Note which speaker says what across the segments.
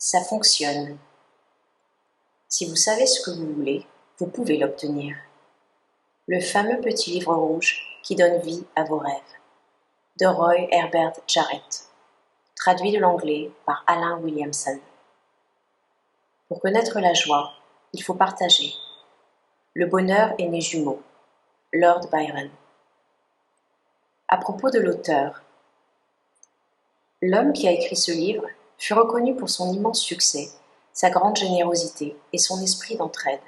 Speaker 1: Ça fonctionne. Si vous savez ce que vous voulez, vous pouvez l'obtenir. Le fameux petit livre rouge qui donne vie à vos rêves. De Roy Herbert Jarrett. Traduit de l'anglais par Alain Williamson. Pour connaître la joie, il faut partager. Le bonheur est né jumeau. Lord Byron. À propos de l'auteur, l'homme qui a écrit ce livre fut reconnu pour son immense succès, sa grande générosité et son esprit d'entraide.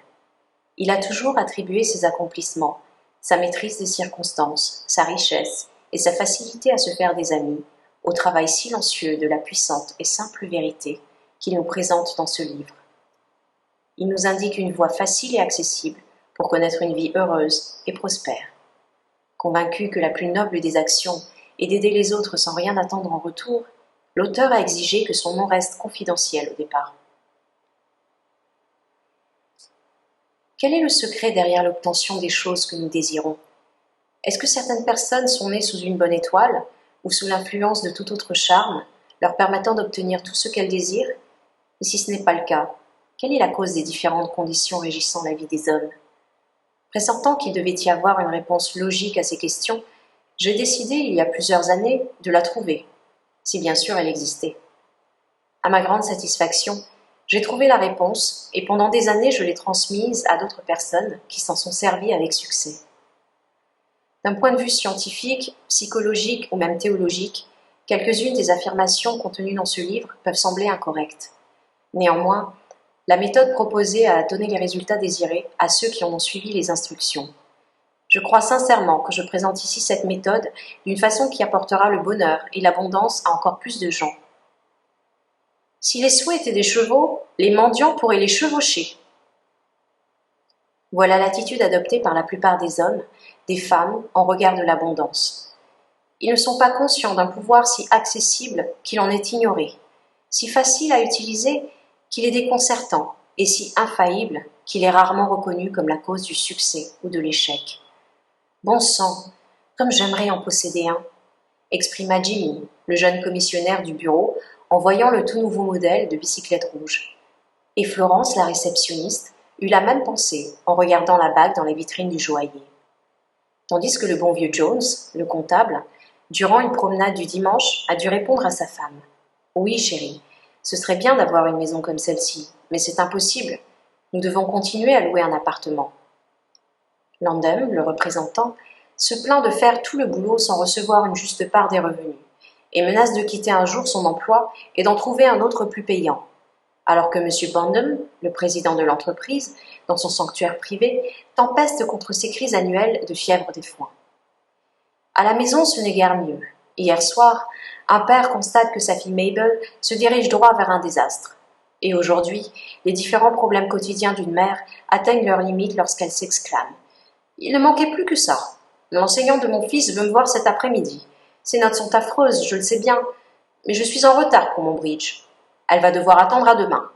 Speaker 1: Il a toujours attribué ses accomplissements, sa maîtrise des circonstances, sa richesse et sa facilité à se faire des amis au travail silencieux de la puissante et simple vérité qu'il nous présente dans ce livre. Il nous indique une voie facile et accessible pour connaître une vie heureuse et prospère. Convaincu que la plus noble des actions est d'aider les autres sans rien attendre en retour, l'auteur a exigé que son nom reste confidentiel au départ. Quel est le secret derrière l'obtention des choses que nous désirons? Est-ce que certaines personnes sont nées sous une bonne étoile ou sous l'influence de tout autre charme, leur permettant d'obtenir tout ce qu'elles désirent? Et si ce n'est pas le cas, quelle est la cause des différentes conditions régissant la vie des hommes? Pressentant qu'il devait y avoir une réponse logique à ces questions, j'ai décidé, il y a plusieurs années, de la trouver, si bien sûr elle existait. À ma grande satisfaction, j'ai trouvé la réponse et pendant des années je l'ai transmise à d'autres personnes qui s'en sont servies avec succès. D'un point de vue scientifique, psychologique ou même théologique, quelques-unes des affirmations contenues dans ce livre peuvent sembler incorrectes. Néanmoins, la méthode proposée a donné les résultats désirés à ceux qui en ont suivi les instructions. Je crois sincèrement que je présente ici cette méthode d'une façon qui apportera le bonheur et l'abondance à encore plus de gens. Si les souhaits étaient des chevaux, les mendiants pourraient les chevaucher. Voilà l'attitude adoptée par la plupart des hommes, des femmes, en regard de l'abondance. Ils ne sont pas conscients d'un pouvoir si accessible qu'il en est ignoré, si facile à utiliser qu'il est déconcertant et si infaillible qu'il est rarement reconnu comme la cause du succès ou de l'échec. Bon sang, comme j'aimerais en posséder un, exprima Jimmy, le jeune commissionnaire du bureau, en voyant le tout nouveau modèle de bicyclette rouge. Et Florence, la réceptionniste, eut la même pensée en regardant la bague dans les vitrines du joaillier. Tandis que le bon vieux Jones, le comptable, durant une promenade du dimanche, a dû répondre à sa femme. « Oui, chérie, ce serait bien d'avoir une maison comme celle-ci, mais c'est impossible. Nous devons continuer à louer un appartement. » Landem, le représentant, se plaint de faire tout le boulot sans recevoir une juste part des revenus, et menace de quitter un jour son emploi et d'en trouver un autre plus payant, alors que M. Bandham, le président de l'entreprise, dans son sanctuaire privé, tempeste contre ses crises annuelles de fièvre des foins. À la maison, ce n'est guère mieux. Hier soir, un père constate que sa fille Mabel se dirige droit vers un désastre. Et aujourd'hui, les différents problèmes quotidiens d'une mère atteignent leurs limites lorsqu'elle s'exclame. « Il ne manquait plus que ça. L'enseignant de mon fils veut me voir cet après-midi. Ses notes sont affreuses, je le sais bien, mais je suis en retard pour mon bridge. Elle va devoir attendre à demain. »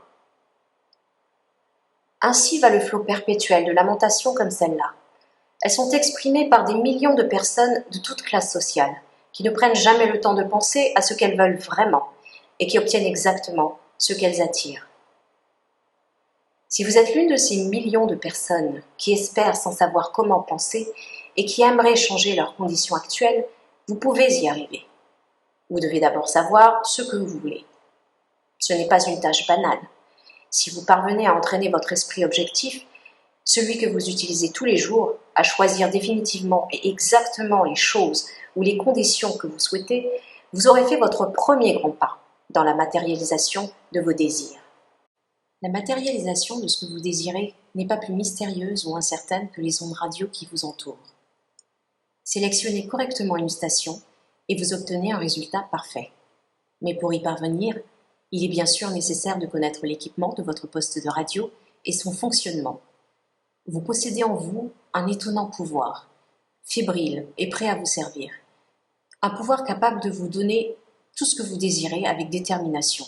Speaker 1: Ainsi va le flot perpétuel de lamentations comme celle-là. Elles sont exprimées par des millions de personnes de toutes classes sociales, qui ne prennent jamais le temps de penser à ce qu'elles veulent vraiment et qui obtiennent exactement ce qu'elles attirent. Si vous êtes l'une de ces millions de personnes qui espèrent sans savoir comment penser et qui aimeraient changer leurs conditions actuelles, vous pouvez y arriver. Vous devez d'abord savoir ce que vous voulez. Ce n'est pas une tâche banale. Si vous parvenez à entraîner votre esprit objectif, celui que vous utilisez tous les jours, à choisir définitivement et exactement les choses ou les conditions que vous souhaitez, vous aurez fait votre premier grand pas dans la matérialisation de vos désirs. La matérialisation de ce que vous désirez n'est pas plus mystérieuse ou incertaine que les ondes radio qui vous entourent. Sélectionnez correctement une station et vous obtenez un résultat parfait. Mais pour y parvenir, il est bien sûr nécessaire de connaître l'équipement de votre poste de radio et son fonctionnement. Vous possédez en vous un étonnant pouvoir, fébrile et prêt à vous servir. Un pouvoir capable de vous donner tout ce que vous désirez avec détermination.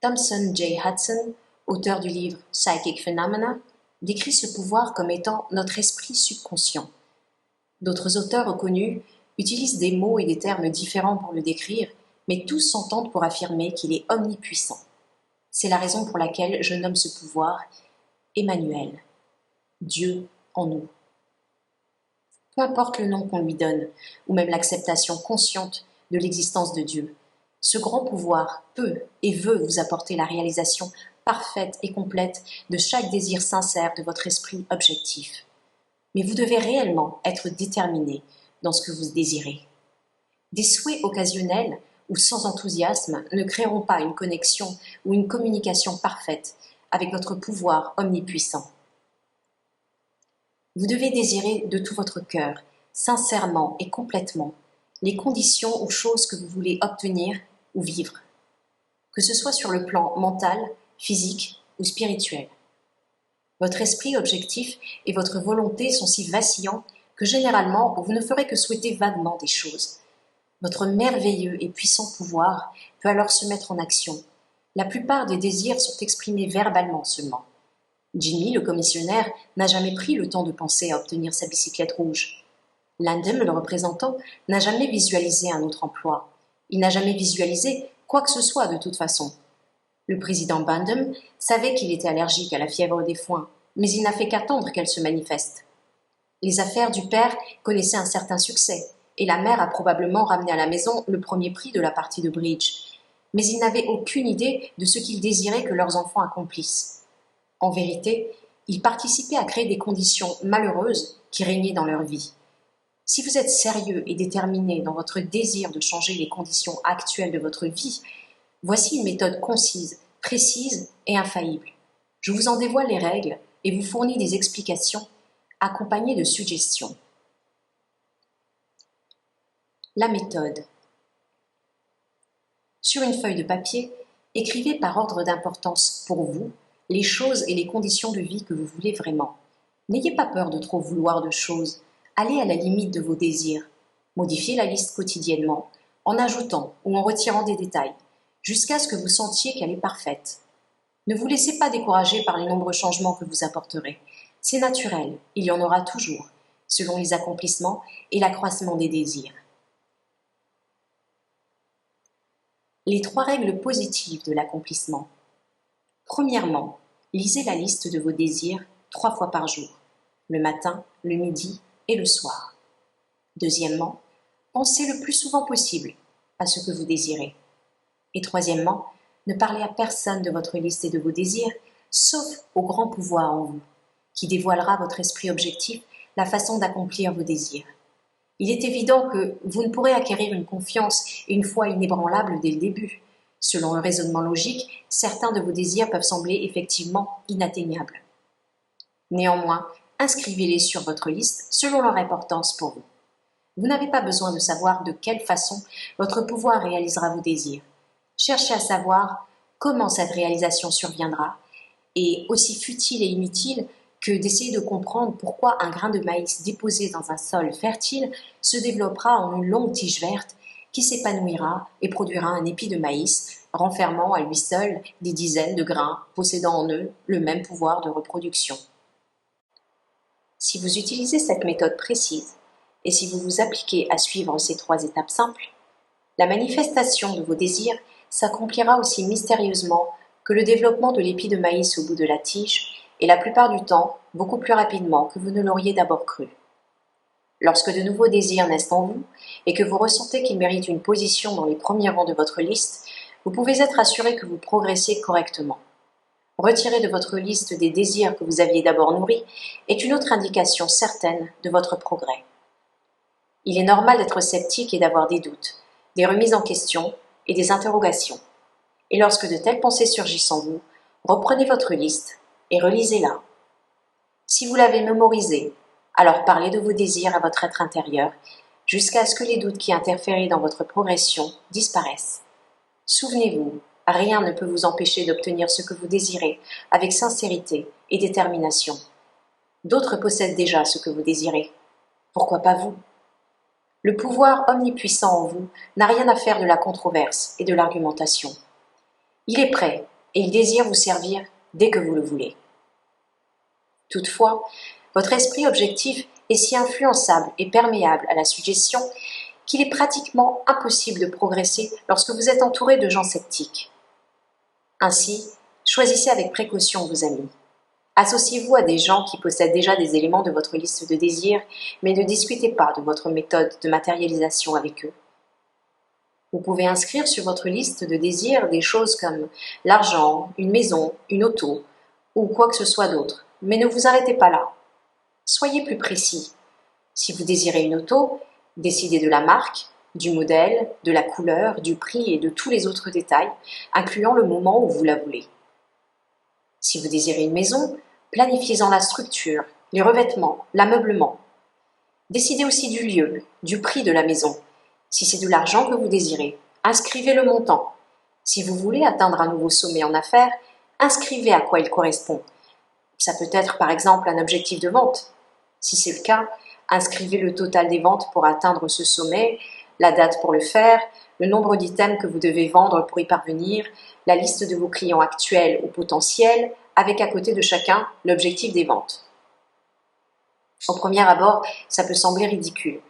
Speaker 1: Thomson J. Hudson, auteur du livre Psychic Phenomena, décrit ce pouvoir comme étant notre esprit subconscient. D'autres auteurs reconnus utilisent des mots et des termes différents pour le décrire, mais tous s'entendent pour affirmer qu'il est omnipuissant. C'est la raison pour laquelle je nomme ce pouvoir Emmanuel, Dieu en nous. Peu importe le nom qu'on lui donne, ou même l'acceptation consciente de l'existence de Dieu, ce grand pouvoir peut et veut vous apporter la réalisation parfaite et complète de chaque désir sincère de votre esprit objectif. Mais vous devez réellement être déterminé dans ce que vous désirez. Des souhaits occasionnels ou sans enthousiasme ne créeront pas une connexion ou une communication parfaite avec votre pouvoir omnipuissant. Vous devez désirer de tout votre cœur, sincèrement et complètement, les conditions ou choses que vous voulez obtenir ou vivre, que ce soit sur le plan mental, physique ou spirituel. Votre esprit objectif et votre volonté sont si vacillants que généralement vous ne ferez que souhaiter vaguement des choses. Votre merveilleux et puissant pouvoir peut alors se mettre en action. La plupart des désirs sont exprimés verbalement seulement. Jimmy, le commissionnaire, n'a jamais pris le temps de penser à obtenir sa bicyclette rouge. Landon, le représentant, n'a jamais visualisé un autre emploi. Il n'a jamais visualisé quoi que ce soit de toute façon. Le président Bandham savait qu'il était allergique à la fièvre des foins, mais il n'a fait qu'attendre qu'elle se manifeste. Les affaires du père connaissaient un certain succès, et la mère a probablement ramené à la maison le premier prix de la partie de bridge. Mais ils n'avaient aucune idée de ce qu'ils désiraient que leurs enfants accomplissent. En vérité, ils participaient à créer des conditions malheureuses qui régnaient dans leur vie. Si vous êtes sérieux et déterminé dans votre désir de changer les conditions actuelles de votre vie, voici une méthode concise, précise et infaillible. Je vous en dévoile les règles et vous fournis des explications accompagnées de suggestions. La méthode. Sur une feuille de papier, écrivez par ordre d'importance pour vous les choses et les conditions de vie que vous voulez vraiment. N'ayez pas peur de trop vouloir de choses. Allez à la limite de vos désirs. Modifiez la liste quotidiennement, en ajoutant ou en retirant des détails, jusqu'à ce que vous sentiez qu'elle est parfaite. Ne vous laissez pas décourager par les nombreux changements que vous apporterez. C'est naturel, il y en aura toujours, selon les accomplissements et l'accroissement des désirs. Les 3 règles positives de l'accomplissement. Premièrement, lisez la liste de vos désirs 3 fois par jour, le matin, le midi et le soir. Deuxièmement, pensez le plus souvent possible à ce que vous désirez. Et troisièmement, ne parlez à personne de votre liste et de vos désirs, sauf au grand pouvoir en vous, qui dévoilera votre esprit objectif la façon d'accomplir vos désirs. Il est évident que vous ne pourrez acquérir une confiance et une foi inébranlable dès le début. Selon le raisonnement logique, certains de vos désirs peuvent sembler effectivement inatteignables. Néanmoins, inscrivez-les sur votre liste selon leur importance pour vous. Vous n'avez pas besoin de savoir de quelle façon votre pouvoir réalisera vos désirs. Cherchez à savoir comment cette réalisation surviendra, et aussi futile et inutile que d'essayer de comprendre pourquoi un grain de maïs déposé dans un sol fertile se développera en une longue tige verte qui s'épanouira et produira un épi de maïs, renfermant à lui seul des dizaines de grains possédant en eux le même pouvoir de reproduction. Si vous utilisez cette méthode précise, et si vous vous appliquez à suivre ces 3 étapes simples, la manifestation de vos désirs s'accomplira aussi mystérieusement que le développement de l'épi de maïs au bout de la tige, et la plupart du temps, beaucoup plus rapidement que vous ne l'auriez d'abord cru. Lorsque de nouveaux désirs naissent en vous, et que vous ressentez qu'ils méritent une position dans les premiers rangs de votre liste, vous pouvez être assuré que vous progressez correctement. Retirer de votre liste des désirs que vous aviez d'abord nourris est une autre indication certaine de votre progrès. Il est normal d'être sceptique et d'avoir des doutes, des remises en question et des interrogations. Et lorsque de telles pensées surgissent en vous, reprenez votre liste et relisez-la. Si vous l'avez mémorisée, alors parlez de vos désirs à votre être intérieur jusqu'à ce que les doutes qui interféraient dans votre progression disparaissent. Souvenez-vous, rien ne peut vous empêcher d'obtenir ce que vous désirez avec sincérité et détermination. D'autres possèdent déjà ce que vous désirez. Pourquoi pas vous ? Le pouvoir omnipuissant en vous n'a rien à faire de la controverse et de l'argumentation. Il est prêt et il désire vous servir dès que vous le voulez. Toutefois, votre esprit objectif est si influençable et perméable à la suggestion qu'il est pratiquement impossible de progresser lorsque vous êtes entouré de gens sceptiques. Ainsi, Choisissez avec précaution vos amis. Associez-vous à des gens qui possèdent déjà des éléments de votre liste de désirs, mais ne discutez pas de votre méthode de matérialisation avec eux. Vous pouvez inscrire sur votre liste de désirs des choses comme l'argent, une maison, une auto, ou quoi que ce soit d'autre, mais ne vous arrêtez pas là. Soyez plus précis. Si vous désirez une auto, décidez de la marque, du modèle, de la couleur, du prix et de tous les autres détails, incluant le moment où vous la voulez. Si vous désirez une maison, planifiez-en la structure, les revêtements, l'ameublement. Décidez aussi du lieu, du prix de la maison. Si c'est de l'argent que vous désirez, inscrivez le montant. Si vous voulez atteindre un nouveau sommet en affaires, inscrivez à quoi il correspond. Ça peut être par exemple un objectif de vente. Si c'est le cas, inscrivez le total des ventes pour atteindre ce sommet, la date pour le faire, le nombre d'items que vous devez vendre pour y parvenir, la liste de vos clients actuels ou potentiels, avec à côté de chacun l'objectif des ventes. Au premier abord, ça peut sembler ridicule,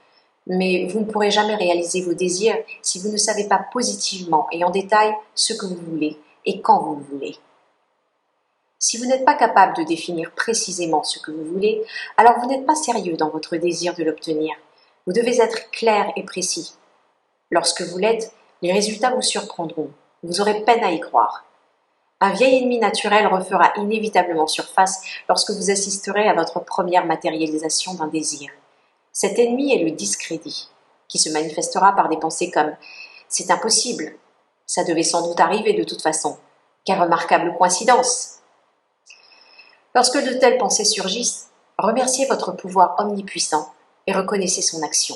Speaker 1: mais vous ne pourrez jamais réaliser vos désirs si vous ne savez pas positivement et en détail ce que vous voulez et quand vous le voulez. Si vous n'êtes pas capable de définir précisément ce que vous voulez, alors vous n'êtes pas sérieux dans votre désir de l'obtenir. Vous devez être clair et précis. Lorsque vous l'êtes, les résultats vous surprendront. Vous aurez peine à y croire. Un vieil ennemi naturel refera inévitablement surface lorsque vous assisterez à votre première matérialisation d'un désir. Cet ennemi est le discrédit, qui se manifestera par des pensées comme « c'est impossible, ça devait sans doute arriver de toute façon, quelle remarquable coïncidence !» Lorsque de telles pensées surgissent, remerciez votre pouvoir omnipuissant et reconnaissez son action.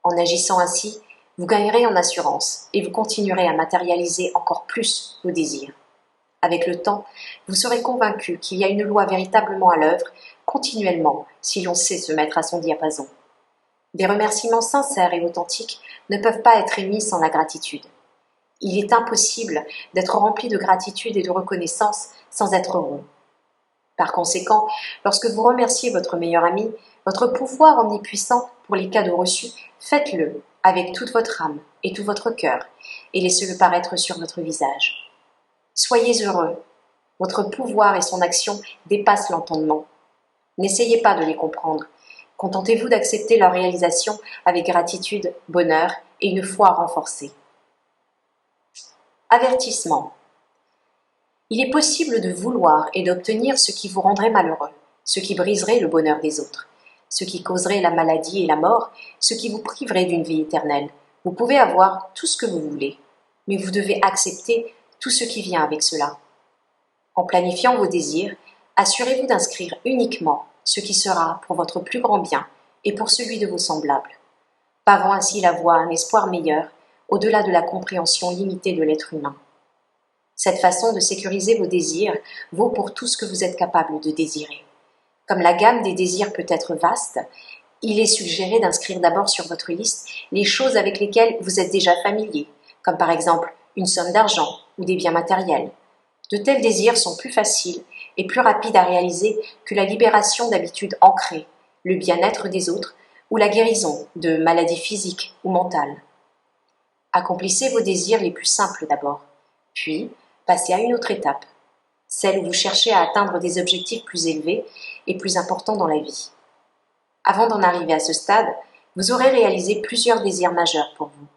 Speaker 1: En agissant ainsi, vous gagnerez en assurance et vous continuerez à matérialiser encore plus vos désirs. Avec le temps, vous serez convaincu qu'il y a une loi véritablement à l'œuvre, continuellement, si l'on sait se mettre à son diapason. Des remerciements sincères et authentiques ne peuvent pas être émis sans la gratitude. Il est impossible d'être rempli de gratitude et de reconnaissance sans être heureux. Par conséquent, lorsque vous remerciez votre meilleur ami, votre pouvoir omnipuissant pour les cadeaux reçus, faites-le avec toute votre âme et tout votre cœur, et laissez-le paraître sur votre visage. Soyez heureux. Votre pouvoir et son action dépassent l'entendement. N'essayez pas de les comprendre. Contentez-vous d'accepter leur réalisation avec gratitude, bonheur et une foi renforcée. Avertissement. Il est possible de vouloir et d'obtenir ce qui vous rendrait malheureux, ce qui briserait le bonheur des autres, ce qui causerait la maladie et la mort, ce qui vous priverait d'une vie éternelle. Vous pouvez avoir tout ce que vous voulez, mais vous devez accepter tout ce qui vient avec cela. En planifiant vos désirs, assurez-vous d'inscrire uniquement ce qui sera pour votre plus grand bien et pour celui de vos semblables, pavant ainsi la voie à un espoir meilleur, au-delà de la compréhension limitée de l'être humain. Cette façon de sécuriser vos désirs vaut pour tout ce que vous êtes capable de désirer. Comme la gamme des désirs peut être vaste, il est suggéré d'inscrire d'abord sur votre liste les choses avec lesquelles vous êtes déjà familier, comme par exemple une somme d'argent ou des biens matériels. De tels désirs sont plus faciles et plus rapides à réaliser que la libération d'habitudes ancrées, le bien-être des autres ou la guérison de maladies physiques ou mentales. Accomplissez vos désirs les plus simples d'abord, puis passez à une autre étape, celle où vous cherchez à atteindre des objectifs plus élevés et plus importants dans la vie. Avant d'en arriver à ce stade, vous aurez réalisé plusieurs désirs majeurs pour vous.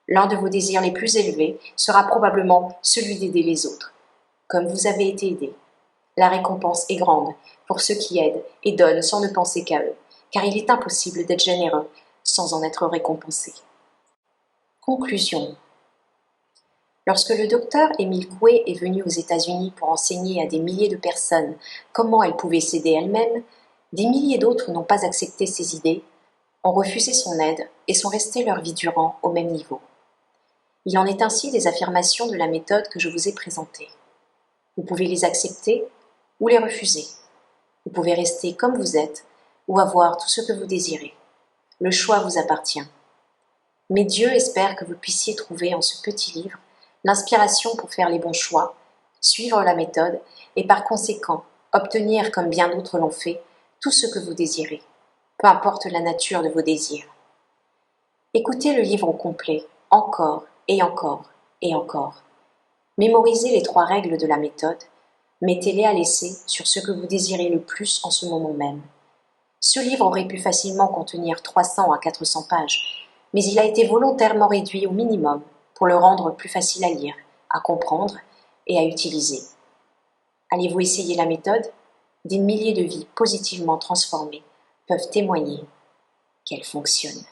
Speaker 1: L'un de vos désirs les plus élevés sera probablement celui d'aider les autres, comme vous avez été aidé. La récompense est grande pour ceux qui aident et donnent sans ne penser qu'à eux, car il est impossible d'être généreux sans en être récompensé. Conclusion. Lorsque le docteur Émile Coué est venu aux États-Unis pour enseigner à des milliers de personnes comment elles pouvaient s'aider elles-mêmes, des milliers d'autres n'ont pas accepté ses idées, ont refusé son aide et sont restés leur vie durant au même niveau. Il en est ainsi des affirmations de la méthode que je vous ai présentée. Vous pouvez les accepter ou les refuser. Vous pouvez rester comme vous êtes ou avoir tout ce que vous désirez. Le choix vous appartient. Mais Dieu espère que vous puissiez trouver en ce petit livre l'inspiration pour faire les bons choix, suivre la méthode et par conséquent obtenir, comme bien d'autres l'ont fait, tout ce que vous désirez, peu importe la nature de vos désirs. Écoutez le livre au complet, encore et encore et encore. Mémorisez les 3 règles de la méthode, mettez-les à l'essai sur ce que vous désirez le plus en ce moment même. Ce livre aurait pu facilement contenir 300 à 400 pages, mais il a été volontairement réduit au minimum pour le rendre plus facile à lire, à comprendre et à utiliser. Allez-vous essayer la méthode? Des milliers de vies positivement transformées peuvent témoigner qu'elle fonctionne.